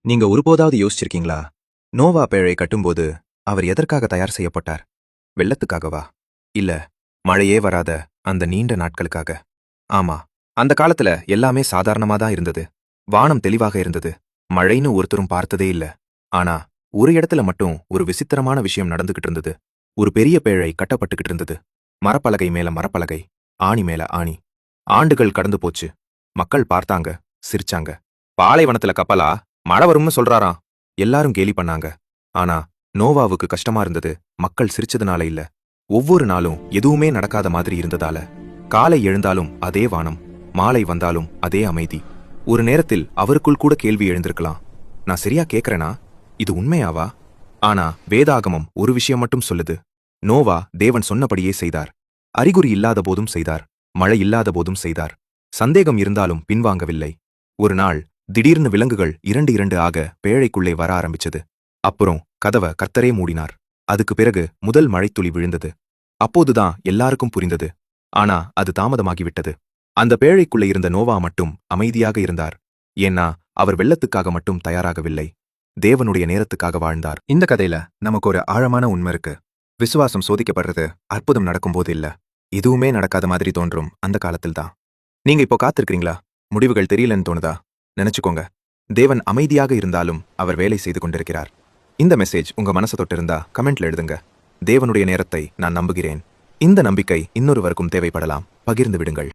நீங்க ஒருபோதாவது யோசிச்சிருக்கீங்களா? நோவா பேழை கட்டும்போது அவர் எதற்காக தயார் செய்யப்பட்டார்? வெள்ளத்துக்காகவா? இல்ல, மழையே வராத அந்த நீண்ட நாட்களுக்காக. ஆமா, அந்த காலத்துல எல்லாமே சாதாரணமா தான் இருந்தது. வானம் தெளிவாக இருந்தது. மழைன்னு ஒருத்தரும் பார்த்ததே இல்ல. ஆனா, ஒரு இடத்துல மட்டும் ஒரு விசித்திரமான விஷயம் நடந்துகிட்டு இருந்தது. ஒரு பெரிய பேழை கட்டப்பட்டுகிட்டு இருந்தது. மரப்பலகை மேல மரப்பலகை, ஆணி மேல ஆணி. ஆண்டுகள் கடந்து போச்சு. மக்கள் பார்த்தாங்க, சிரிச்சாங்க. பாலைவனத்துல கப்பலா? மழை வரும்னு சொல்றாராம். எல்லாரும் கேலி பண்ணாங்க. ஆனா நோவாவுக்கு கஷ்டமா இருந்தது. மக்கள் சிரிச்சதுனால இல்ல, ஒவ்வொரு நாளும் எதுவுமே நடக்காத மாதிரி இருந்ததால. காலை எழுந்தாலும் அதே வானம், மாலை வந்தாலும் அதே அமைதி. ஒரு நேரத்தில் அவருக்குள் கூட கேள்வி எழுந்திருக்கலாம். நான் சரியா கேக்குறேனா? இது உண்மையாவா? ஆனா வேதாகமம் ஒரு விஷயம் மட்டும் சொல்லுது. நோவா தேவன் சொன்னபடியே செய்தார். அறிகுறி இல்லாத போதும் செய்தார். மழை இல்லாத போதும் செய்தார். சந்தேகம் இருந்தாலும் பின்வாங்கவில்லை. ஒரு நாள் திடீர்னு விலங்குகள் இரண்டு இரண்டு ஆக பேழைக்குள்ளே வர ஆரம்பிச்சது. அப்புறம் கதவ கர்த்தரே மூடினார். அதுக்கு பிறகு முதல் மழைத்துளி விழுந்தது. அப்போதுதான் எல்லாருக்கும் புரிந்தது. ஆனா அது தாமதமாகிவிட்டது. அந்த பேழைக்குள்ளே இருந்த நோவா மட்டும் அமைதியாக இருந்தார். ஏன்னா அவர் வெள்ளத்துக்காக மட்டும் தயாராகவில்லை, தேவனுடைய நேரத்துக்காக வாழ்ந்தார். இந்த கதையில நமக்கு ஒரு ஆழமான உண்மை இருக்கு. விசுவாசம் சோதிக்கப்படுறது அற்புதம் நடக்கும்போது இல்ல, எதுவுமே நடக்காத மாதிரி தோன்றும் அந்த காலத்தில்தான். நீங்க இப்போ காத்திருக்கிறீங்களா? முடிவுகள் தெரியலன்னு தோணுதா? நினைச்சுக்கோங்க, தேவன் அமைதியாக இருந்தாலும் அவர் வேலை செய்து கொண்டிருக்கிறார். இந்த மெசேஜ் உங்க மனசை தொட்டிருந்தா கமெண்ட்ல எழுதுங்க. தேவனுடைய நேரத்தை நான் நம்புகிறேன். இந்த நம்பிக்கை இன்னொருவருக்கும் தேவைப்படலாம். பகிர்ந்து விடுங்கள்.